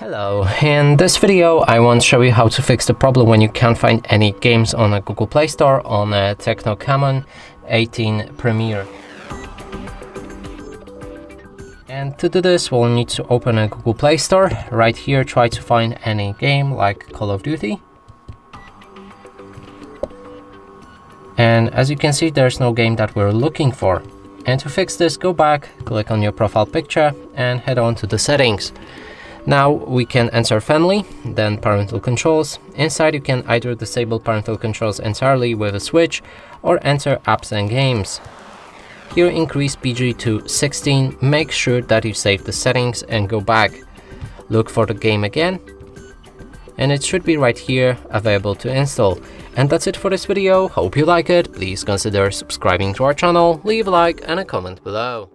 Hello, in this video I want to show you how to fix the problem when you can't find any games on a Google Play Store on a TECNO Camon 18 Premier. And to do this we'll need to open a Google Play Store. Right here try to find any game like Call of Duty. And as you can see there's no game that we're looking for. And to fix this, go back, click on your profile picture and head on to the settings. Now we can enter family, then parental controls. Inside you can either disable parental controls entirely with a switch or enter apps and games. Here increase PG to 16, make sure that you save the settings and go back. Look for the game again and it should be right here available to install. And that's it for this video, hope you like it, please consider subscribing to our channel, leave a like and a comment below.